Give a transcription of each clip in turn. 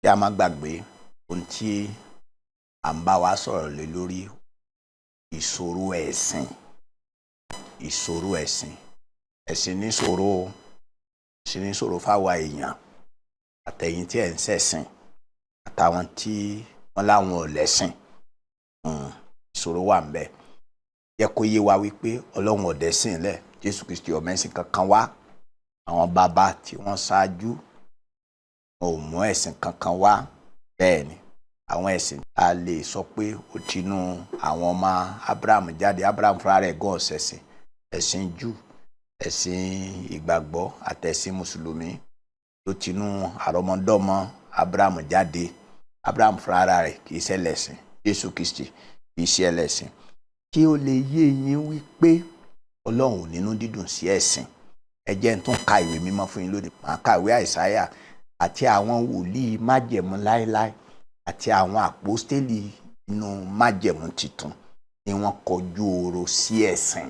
kí a má gbàgbé ohun tí à ń bá wa sọ̀rọ̀ lé lórí ìṣòro ẹ̀sìn. Ìṣòro ẹ̀sìn. Ẹ̀sìn ní ṣòro fáwa èèyàn àtẹ̀yìn tí ẹ̀ ń ṣẹ̀sìn àtàwọn tí wọ́n láwọn ò lẹ́sìn. Ìṣòro wà ń bẹ. Jẹ́ kó yé wa wípé Ọlọ́run ò dẹ́sìn lẹ̀, Jésù Kristi ò mẹ́sìn kankan wá. Àwọn bàbá tí wọ́n ṣáájú wọn ò mú ẹ̀sìn kankan wá. Bẹ́ẹ̀ ni àwọn ẹ̀sìn a lè sọ pé ó tinú àwọn ọmọ Abraham jáde. Abraham fúnra rẹ̀ gan ọ̀sẹ̀sìn, ẹ̀sìn Júù, ẹ̀sìn ìgbàgbọ́ àtẹ̀sìn mùsùlùmí ló tinú àrọ́mọdọ́mọ Abraham jáde. Abraham fúnra rẹ̀ kì í ṣe ẹlẹ́sìn, Jésù Kristi kì í ṣe ẹlẹ́sìn. Kí ó lè yé yín wípé Ọlọ́run ò nínú dídùn sí ẹ̀sìn, ẹ jẹ́ n tún ka ìwé mímọ́ fún yín lónìí. Màá ka ìwé Àìsáyà àti àwọn wòlíì májẹ̀mú láéláé àti àwọn àpọ́stélì inú májẹ̀mú titun ni wọ́n kọjú ọ̀rọ̀ sí ẹ̀sìn.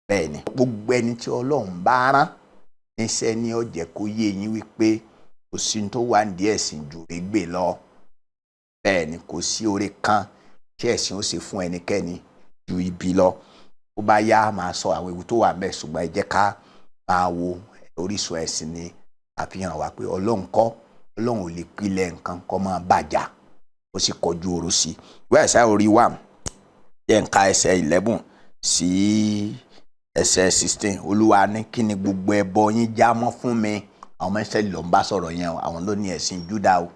Bẹ́ẹ̀ ni gbogbo ẹni tí Ọlọ́run bá rán níṣẹ́ ni ó jẹ́ kó yé yín wípé kò sí tó wà ní ẹ̀sìn ju régbè lọ. Bẹ́ẹ̀ ni kò sí oore kan tí ẹ̀sìn ó ṣe fún ẹnikẹ́ni ju ibi lọ. Ó bá yá máa sọ àwọn ewu tó wà ńbẹ̀, ṣùgbọ́n ẹ jẹ́ ká máa wo orísun ẹ̀sìn ni àfihàn wa pé Ọlọ́run ò lè pilẹ̀ nǹkan kó máa bàjá, ó sì kọjú ọ̀rọ̀ sí. Ìwé Àìsáyà orí 1 jẹ́ n ka ẹsẹ̀ 11 sí ẹsẹ̀ 16. Olúwa ní kí ni gbogbo ẹbọ yín já mọ́ fún mi. Àwọn ọmọ Ísírẹ́lì ló ń bá sọ̀rọ̀ yẹn o, àwọn ló ní ẹ̀sìn Júdà o.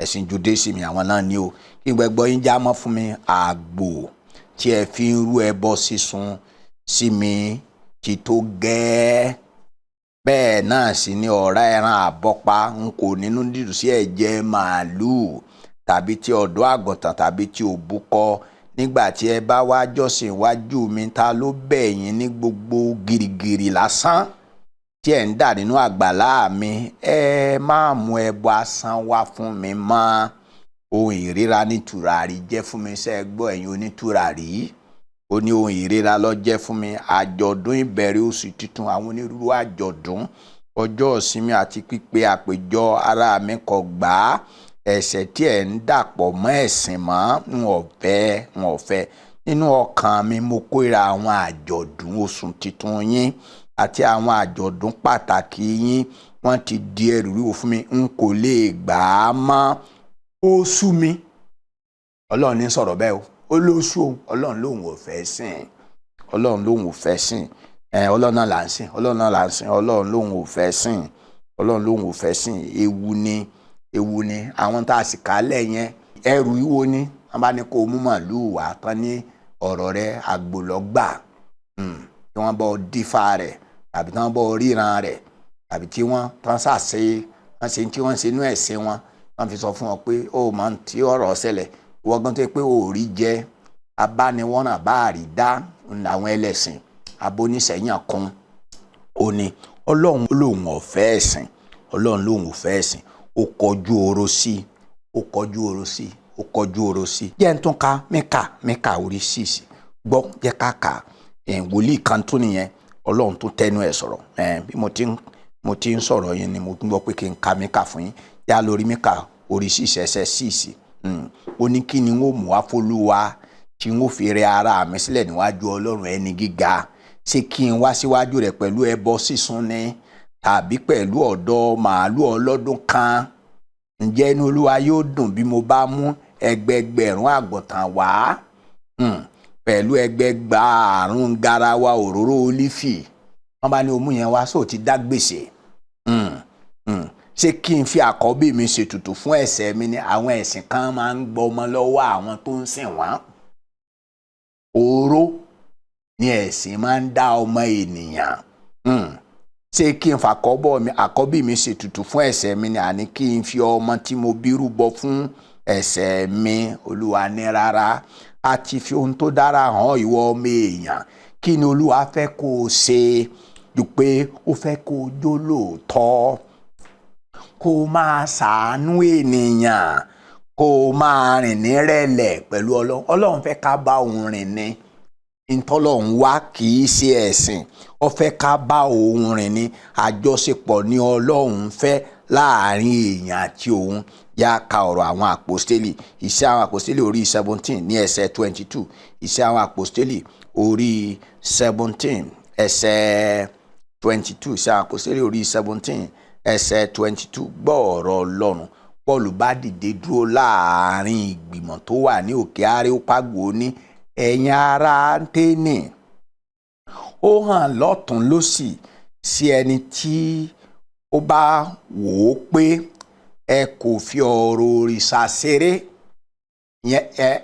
Ẹ̀sìn Judaism àwọn náà ní o. Kí gbogbo ẹbọ yín já mọ́ fún mi. Àgbò tí ẹ fi ń rú ẹbọ sísun sí mi ti tó gẹ́ẹ́. Bẹ́ẹ̀ náà sì ni ọ̀rá ẹran àbọ́pa n kò nínú dídùn sí ẹ̀jẹ̀ màálùú tàbí ti ọ̀dọ́ àgùntàn tàbí ti òbúkọ. Nígbà tí ẹ bá wá jọ́sìn iwájú mi, ta ló bẹ̀ yín ní gbogbo gìrìgìrì lásán tí ẹ̀ ń dà nínú àgbàlá mi? Ẹ má mú ẹbọ asán wá fún mi mọ́. Ohun ìríra ní tùràrí jẹ́ fún mi. Ṣé ẹ gbọ́ ẹ̀yin onítùràrí? Ó ní ohun ìríra ló jẹ́ fún mi. Àjọ̀dún ìbẹ̀rẹ̀ oṣù tuntun, àwọn onírúurú àjọ̀dún, ọjọ́ ìsinmi àti pípé àpéjọ ara mi kò gbà á. Ẹ̀ṣẹ̀ tí ẹ̀ ń dàpọ̀ mọ́ ẹ̀sìn mọ́ n ò fẹ́. Nínú ọkàn mi mo kórìíra àwọn àjọ̀dún oṣù tuntun yín àti àwọn àjọ̀dún pàtàkì yín. Wọ́n ti di ẹrù wíwo fún mi, n kò lè gbà á mọ́. Ó sú mi. Ọlọ́run ní sọ̀rọ̀ bẹ́ẹ̀ o. Ó ló sú òun. Ọlọ́run lòun ò fẹ́ sìn. Ọlọ́run lòun ò fẹ́ sìn. Ọlọ́run náà là ń sìn. Ọlọ́run náà là ń sìn. Ọlọ́run lòun ò fẹ́ sìn. Ọlọ́run lòun ò fẹ́ sìn. Ewu ni àwọn tá a sì kálẹ̀ yẹn. Ẹrù ìwo ni wọ́n bá ní kó mú màlúù wá tán ní ọ̀rọ̀ rẹ̀ àgbò lọ́gbà. Tí wọ́n bọ́ dífá rẹ̀ tàbí tí wọ́n bọ́ ríran rẹ̀ tàbí tí wọ́n ṣàṣe wọ́n ṣe tí wọ́n ṣe inú ẹ̀sìn wọn. Wọ́n fi sọ fún wọn pé ó máa ń tí ọ̀rọ̀ ṣẹlẹ̀. Wọ́n gan tó yẹ pé ó rí jẹ́ abániwọ́nà bá àrídá làwọn ẹlẹ́sìn abóníṣẹ́yàn kan. Ó ní Ọlọ́run lòun ò fẹ́ ẹ̀sìn. Ọlọ́run lòun ò fẹ́ ẹ̀sìn. Ó kọjú ọ̀rọ̀ sí. Ó kọjú ọ̀rọ̀ sí. Ó kọjú ọ̀rọ̀ sí. Jẹ́ n tún ka Míkà orí 6. Gbọ́ jẹ́ ká kà. Wòlíì kan tún nìyẹn. Ọlọ́run tó tẹnu ẹ̀ sọ̀rọ̀. Bí mo ti ń sọ̀rọ̀ yẹn ni mo gbọ́ pé kí n ka Míkà fún yín. Yá lórí Míkà orí 6 ẹsẹ̀ 6. Ó ní kí ni n ó mú wá f'Olúwa tí n ó fi rẹ ara mi sílẹ̀ níwájú Ọlọ́run ẹni gíga. Ṣé kí n wá síwájú rẹ̀ pẹ̀lú ẹbọ sísun ni tàbí pẹ̀lú ọ̀dọ́ màálù ọlọ́dún kan? Ǹjẹ́ inú Olúwa yóò dùn bí mo bá mú ẹgbẹgbẹ̀rún àgùntàn wá pẹ̀lú ẹgbẹgbàárún garawa òróró ólífì? Wọ́n bá ní o mú yẹn wá, sóò ti dá gbèsè. Ṣé kí n fi àkọ́bí mi ṣètùtù fún ẹ̀ṣẹ̀ mi ni? Àwọn ẹ̀sìn kan máa ń gbọmọ lọ́wọ́ àwọn tó ń sìn wọ́n. Oró ni ẹ̀sìn máa ń dá ọmọ ènìyàn. Ṣé kí n fa àkọ́bí mi ṣètùtù fún ẹ̀ṣẹ̀ mi ni? Àní kí n fi ọmọ tí mo bí rúbọ fún ẹ̀ṣẹ̀ mi? Olúwa ní rárá. A ti fi ohun tó dára hàn ìwọ ọmọ èèyàn. Kí ni Olúwa fẹ́ kó o ṣe? Ju pé ó fẹ́ kó o jó lóòótọ́, kó o máa ṣàánú ènìyàn, kó o máa rìn nírẹ̀lẹ̀ pẹ̀lú Ọlọ́run. Ọlọ́run fẹ́ ká bá òun rìn ni. Ntọ́lọ́run wá kì í ṣe ẹ̀sìn. Ó fẹ́ ká bá òun rìn ni. Àjọṣepọ̀ ni Ọlọ́run fẹ́. láàrin èèyàn àti òun. Yá ka ọ̀rọ̀ àwọn àpọ́stélì, Iṣẹ́ àwọn àpọ́stélì orí 17 ní ẹsẹ̀ 22, Iṣẹ́ àwọn àpọ́stélì orí 17 ẹsẹ̀ 22, Iṣẹ́ àwọn àpọ́stélì orí 17 ẹsẹ̀ 22. Gbọ́ ọ̀rọ̀ Ọlọ́run. Pọ́ọ̀lù bá dìde dúró láàrin ìgbìmọ̀ tó wà ní òkè Areopago ní ẹ̀yin ará Áténì. Ó hàn lọ́tùn lósì sí ẹni tí ó bá wò ó pé ẹ kò fi ọ̀rọ̀ òrìṣà ṣeré.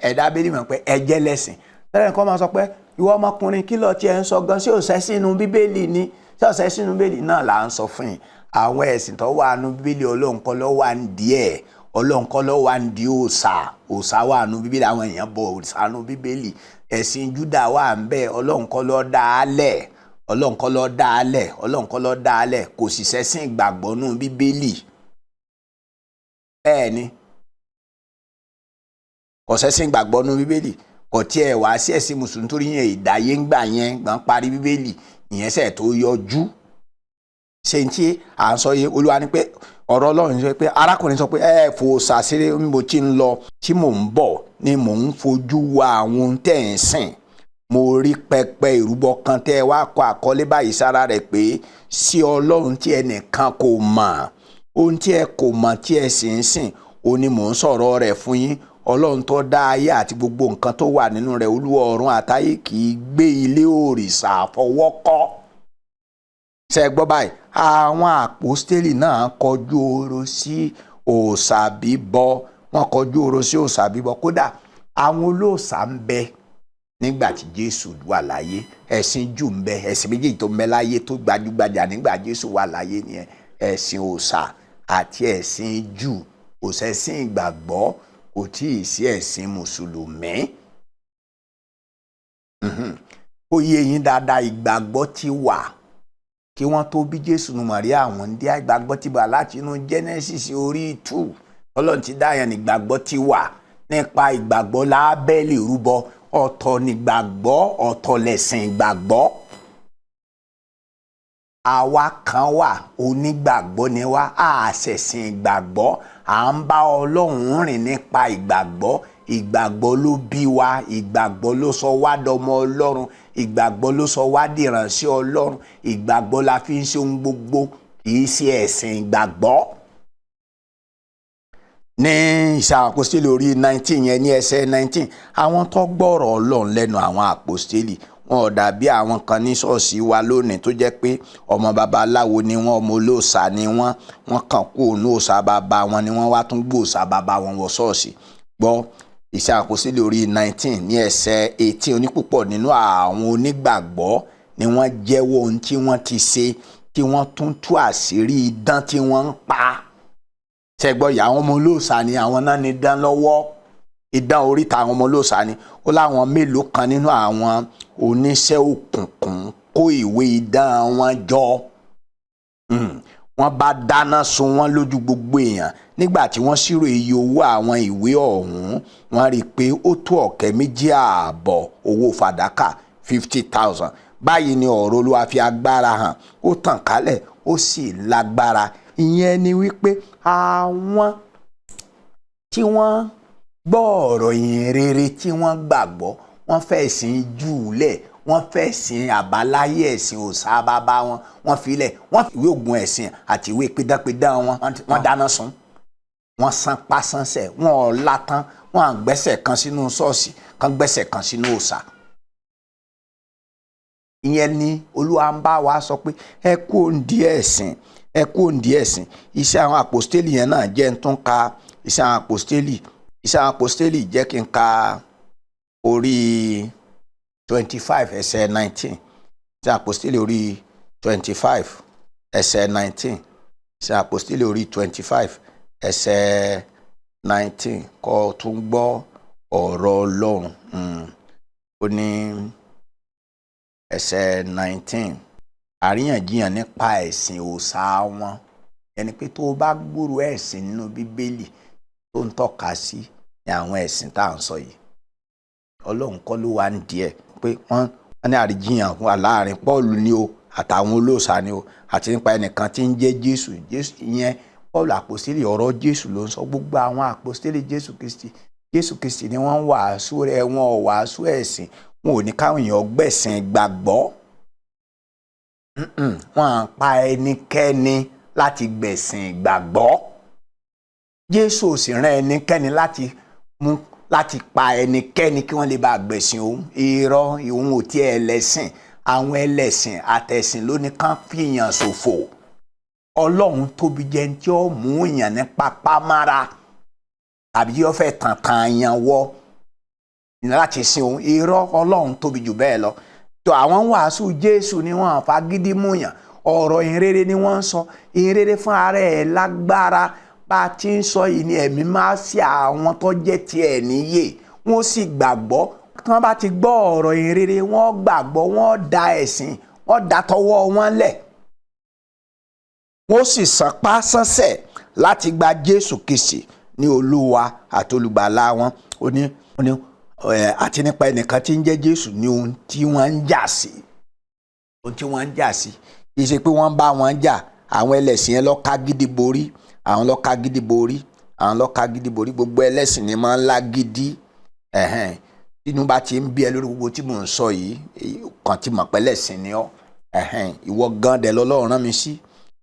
Ẹ̀dá bẹ́ẹ̀ ni mọ̀ pé ẹ jẹ́ lẹ́sìn. Tẹ́lẹ̀ nǹkan máa sọ pé ìwọ ọmọkùnrin kí ló tiẹ̀ ń sọ gan, ṣé ò ṣẹ́ sínú Bíbélì ni? Ṣé ò ṣẹ́ sínú Bíbélì náà là ń sọ fún yín. Àwọn ẹ̀sìn tó wà nínú Bíbélì Ọlọ́run kọ́ ló wà ń díẹ̀, Ọlọ́run kọ́ ló wà ń di òòṣà. Òòṣà wà nínú Bíbélì, àwọn èèyàn bọ òòṣà nínú Bíbélì. Ẹ̀sìn Júdà wà ń bẹ, Ọlọ́run kọ́ ló dá a lẹ̀, Ọlọ́run kọ́ ló dá a lẹ̀, Ọlọ́run kọ́ ló dá a lẹ̀. Kò sì ṣẹ̀sìn ìgbàgbọ́ nínú Bíbélì. Bẹ́ẹ̀ ni, kò ṣẹ̀sìn ìgbàgbọ́ nínú Bíbélì. Kò tiẹ̀ wá sí ẹ̀sìn Mùsùlùmí torí yẹn ìdáyé ń gbà yẹn gbọ́n parí Bíbélì ìyẹn sẹ̀ tó yọjú. Ṣé n tí à ń sọ yé Olúwa ni pé ọ̀rọ̀ Ọlọ́run sọ pé arákùnrin sọ pé ẹ fò ṣàṣírí mo ti ń lọ tí mò ń bọ̀ ni mò ń fojú wa àwọn ohun tẹ̀ ń sìn. Mo rí pẹpẹ ìrúbọ kan tẹ́ wá kọ àkọlé báyìí sára rẹ̀ pé sí Ọlọ́run tí ẹnìkan kò mọ̀. Ohun tí ẹ kò mọ̀ tí ẹ sì ń sìn, ó ní mò ń sọ̀rọ̀ rẹ̀ fún yín. Ọlọ́run tó dá ayé àti gbogbo nǹkan tó wà nínú rẹ̀, Olúwa ọ̀run àtayé, kì í gbé ilé òrìṣà àfọwọ́kọ́. Ṣé gbọ́ báyìí? Àwọn àpọ́stélì náà kọjú oró sí òòṣà bíbọ. Wọ́n kọjú oró sí òòṣà bíbọ. Kódà àwọn olóòṣà ń bẹ nígbà tí Jésù wà láyé. Ẹ̀sìn Júù ń bẹ, ẹ̀sìn méjèèjì tó ń bẹ láyé tó gbajúgbajà nígbà Jésù wà láyé nìyẹn. Ẹ̀sìn òòṣà àti ẹ̀sìn Júù. Kò ṣẹ̀sìn ìgbàgbọ́, kò tí ì sí ẹ̀sìn Mùsùlùmí. Ó yé yín dáadáa, ìgbàgbọ́ ti wà kí wọ́n tó bí Jésù nu Màríà àwọn ń dé. Ìgbàgbọ́ ti wà láti inú Genesis orí 2. Ọlọ́run ti dá yẹn ní ìgbàgbọ́ ti wà. Nípa ìgbàgbọ́ lábẹ́lì rúbọ. Ọ̀tọ̀ ní ìgbàgbọ́, ọ̀tọ̀ lẹ̀sìn ìgbàgbọ́. Àwa kan wà onígbàgbọ́ ni wá, a ṣẹ̀sìn ìgbàgbọ́. À ń bá Ọlọ́run rìn nípa ìgbàgbọ́. Ìgbàgbọ́ ló bí wa, ìgbàgbọ́ ló sọ wá dọmọ Ọlọ́run, ìgbàgbọ́ ló sọ wá dìránṣẹ́ Ọlọ́run, ìgbàgbọ́ la fi ń ṣe ohun gbogbo, kì í ṣe ẹ̀sìn ìgbàgbọ́. Ní Iṣẹ́ àwọn àpọ́stélì orí 19 yẹn ní ẹsẹ̀ 19, àwọn tó gbọ́rọ̀ Ọlọ́run lẹ́nu àwọn àpọ́stélì, wọn ò dàbí àwọn kan ní ṣọ́ọ̀ṣì wa lónìí tó jẹ́ pé ọmọ babaláwo ni wọ́n, ọmọ olóòṣà ni wọ́n kàn kú òun òòṣà bàbá wọn ni wọ́n wá tún gbòòṣà bàbá wọn wọ ṣọ́ọ̀ṣì. Gbọ́ Iṣẹ́ àwọn àpọ́stélì orí 19 ní ẹsẹ̀ 18, onípúpọ̀ nínú àwọn onígbàgbọ́ ni wọ́n jẹ́wọ́ ohun tí wọ́n ti ṣe, tí wọ́n tún tú àṣírí idán tí wọ́n ń pa. Ṣẹ́gbọ́ ìyá àwọn ọmọ olóòṣà ni àwọn náà ní idán lọ́wọ́. Idán oríta àwọn ọmọ olóòṣà ni. Ó láwọn mélòó kan nínú àwọn oníṣẹ́ òkùnkùn kó ìwé idán wọn jọ. Wọ́n bá dáná sun wọ́n lójú gbogbo èèyàn. Nígbà tí wọ́n ṣírò iye owó àwọn ìwé ọ̀hún, wọ́n rí i pé ó tó ọ̀kẹ́ 2.5 owó fàdákà 50,000. Báyìí ni ọ̀rọ̀ Olúwa fi agbára hàn, ó tàn kálẹ̀, ó sì lágbára. Ìyẹn ni wípé àwọn tí wọ́n gbọ́ ọ̀rọ̀ ìyìn rere tí wọ́n gbàgbọ́, wọ́n fẹ́ sìn Júù lẹ̀, wọ́n fẹ́ sìn àbáláyé ẹ̀sìn òòṣà bàbá wọn, wọ́n filẹ̀, wọ́n fi ìwé ògùn ẹ̀sìn àti ìwé pidánpidán wọ́n dáná sun. Wọ́n san pásánṣẹ́, wọ́n ọ̀la tán, wọ́n à gbẹ́sẹ̀ kan sínú ṣọ́ọ̀ṣì, kan gbẹ́sẹ̀ kan sínú òòṣà. Ìyẹn ni Olúwa ń bá wa sọ pé ẹ kú òǹdí ẹ̀sìn, ẹ kú òǹdí ẹ̀sìn. Iṣẹ́ àwọn àpọ́stélì yẹn náà jẹ́ ń tún ka Iṣẹ́ àwọn àpọ́stélì. Iṣẹ́ àwọn àpọ́stélì jẹ́ kí n ka orí 25 ẹsẹ̀ 19. Iṣẹ́ àpọ́stélì orí 25 ẹsẹ̀ 19. Iṣẹ́ àpọ́stélì orí 25 ẹsẹ̀ 19 kó tún gbọ́ ọ̀rọ̀ Ọlọ́run. Ó ní ẹsẹ̀ 19, àríyànjiyàn nípa ẹ̀sìn òòṣà wọn. Ẹni pé tó bá gbúrò ẹ̀sìn nínú Bíbélì tó ń tọ́ka sí ní àwọn ẹ̀sìn tá à ń sọ yìí, Ọlọ́run kọ́ ló wà ní díẹ̀ pé wọ́n ní àríyànjiyàn wà láàrin Pọ́ọ̀lù ni o àtàwọn olóòṣà ni o àti nípa ẹnìkan tí ń jẹ́ Jésù. Jésù ìyẹn Paul àpọ́stélì ọ̀rọ̀ Jésù ló ń sọ. Gbogbo àwọn àpọ́stélì Jésù Kristi ni wọ́n ń wàásù rẹ̀, wọn ò wàásù ẹ̀sìn, wọn ò ní káwọn èèyàn gbẹ̀sìn gbàgbọ́. Wọn à ń pa ẹnikẹ́ni láti gbẹ̀sìn gbàgbọ́. Jésù ò sì rán ẹnikẹ́ni láti pa ẹnikẹ́ni kí wọ́n lè bá gbẹ̀sìn òun. Irọ́, òun ò tiẹ̀ ẹlẹ́sìn. Àwọn ẹlẹ́sìn àtẹ̀sìn ló ní kán fìyàn ṣòfò. Ọlọ́run tóbi jẹ́ ní tí ó mú èèyàn ní pápá mára tàbí yóò fẹ́ tàn yàn wọ láti sin òun. Irọ́, Ọlọ́run tóbi jù bẹ́ẹ̀ lọ. tó àwọn wàásù Jésù ni wọ́n fagídí múyàn, ọ̀rọ̀ ìrere ni wọ́n ń sọ. Ìrere fún ara ẹ̀ lágbára. Bá a ti ń sọ yìí ni ẹ̀mí máa ṣe àwọn tó jẹ́ tiẹ̀ níyè, wọ́n sì gbàgbọ́. Tí wọ́n bá ti gbọ́ ọ̀rọ̀ ìrere, wọ́n gbàgbọ́, wọ́n da ẹ̀sìn, wọ́n da tọwọ́ wọn lẹ̀, wọ́n sì sánpá sánsẹ̀ láti gba Jésù Kristi ní Olúwa àti olùgbàlà wọn. Ó ní àti nípa ẹnìkan tí ń jẹ́ Jésù ní ohun tí wọ́n ń jà sí. Ohun tí wọ́n ń jà sí kì í ṣe pé wọ́n bá wọn jà. Àwọn ẹlẹ́sìn yẹn ló ká gidi borí. Àwọn ló ká gidi borí. Àwọn ló ká gidi borí. Gbogbo ẹlẹ́sìn ni máa ń lá gidi. Inú bá ti ń bí ẹ lórí gbogbo tí mò ń sọ yìí, kan tí mọ̀ pé ẹlẹ́sìn ni ọ́. Ìwọ gan dẹ̀ lọ́lọ́run rán mi sí.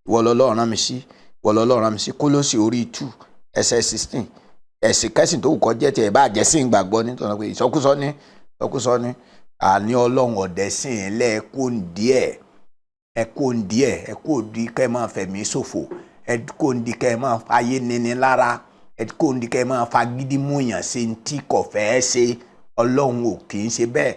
Ìwọ lọ́lọ́run rán mi sí. Ìwọ lọ́lọ́run rán mi sí. Kólósì orí 2 ẹsẹ̀ 16. Ẹ̀sìn kẹ́sìn tó wù kó jẹ́ tiẹ̀ bá jẹ́ sí ìgbàgbọ́ nítorí pé ìsọkúsọ ní àní Ọlọ́run ọ̀dẹ́sìn lẹ́ẹ̀kọ́ díẹ̀. Ẹ̀kọ́ díẹ̀, ẹ̀kọ́ di kẹ́ máa fẹ̀mí ṣòfò. Ẹ̀kọ́ di kẹ́ máa fayé níní lára. Ẹ̀kọ́ di kẹ́ máa fagídí múyàn sí tí kò fẹ́ ṣe. Ọlọ́run ò kì í ṣe bẹ́ẹ̀.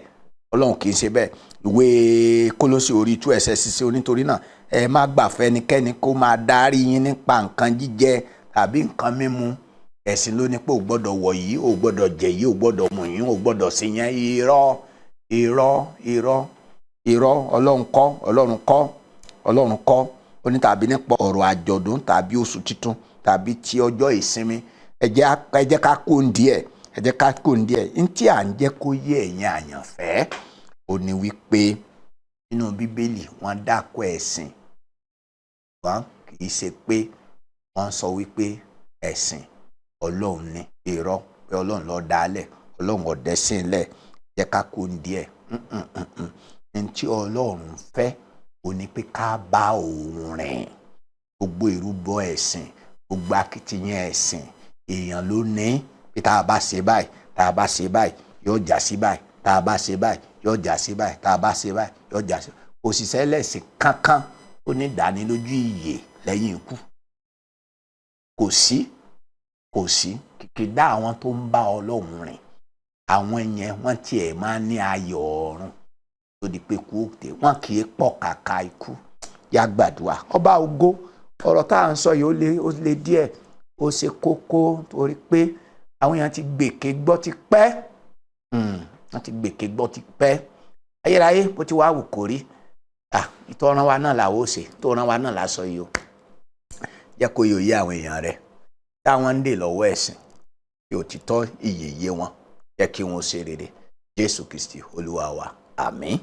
Ọlọ́run kì í ṣe bẹ́ẹ̀. Ìwé Kólósì orí 2 ẹsẹ̀ 16. Onítorí náà ẹ má gbà fẹ́nikẹ́ni kó máa darí yín nípa nǹkan jíjẹ tàbí nǹkan mímu. Ẹ̀sìn ló ní pé ò gbọ́dọ̀ wọ̀ yìí, ò gbọ́dọ̀ jẹ yìí, ò gbọ́dọ̀ mu yìí, ò gbọ́dọ̀ ṣe yẹn. Irọ́. Ọlọ́run kọ́. Ó ní tàbí nípa ọ̀rọ̀ àjọ̀dún tàbí oṣù tuntun tàbí ti ọjọ́ ìsinmi. Ẹ jẹ́ ká kó díẹ̀. Ní tí à ń jẹ́ kó yé ẹ̀yin àyànfẹ́, ó ní wípé nínú Bíbélì wọ́n dákọ̀ ẹ̀sìn. Wọ́n kì í ṣe pé wọ́n sọ wípé ẹ̀sìn Ọlọ́run ní. Irọ́, pé Ọlọ́run ló dálẹ̀, Ọlọ́run ò dẹ́sìn lẹ̀. Jẹ́ ká kó díẹ̀. Ní tí Ọlọ́run fẹ́, ó ní pé ká bá òun rìn. Gbogbo ìrúbọ ẹ̀sìn, gbogbo akitiyan ẹ̀sìn, èèyàn ló ní pé tá a bá ṣe báyìí, yóò já sí báyìí. Tá a bá ṣe báyìí, yóò já sí báyìí. Tá a bá ṣe báyìí, yóò já sí báyìí. Òṣìṣẹ́ ẹlẹ́sìn kankan ó ní ìdánilójú ìyè lẹ́yìn ikú. Kò sí. Kìkìdá àwọn tó ń bá Ọlọ́run rìn, àwọn yẹn wọ́n tiẹ̀ máa ní ayọ̀ ọ̀run tó di pé kú òkè. Wọ́n kì í pọ̀ kàkà ikú. Yá gbàdúrà. Ọba ògo, ọ̀rọ̀ tá à ń sọ yìí ó le díẹ̀. Ó ṣe kókó torí pé àwọn èèyàn ti gbèké gbọ́ ti pẹ́. Wọ́n ti gbèké gbọ́ ti pẹ́. Ayérayé bó ti wá wù kó rí. Ìtọ́ran wa náà làwọ̀ ṣe. Ìtọ́ran wa náà lásọ yìí o. Jẹ́ kó yóò yé àwọn èèyàn rẹ̀ táwọn ń dè lọ́wọ́ ẹ̀sìn. Kí òtítọ́ ìyè yé wọn. Jẹ́ kí wọ́n ṣe rere. Jésù Kristi Olúwa wa. Àmín.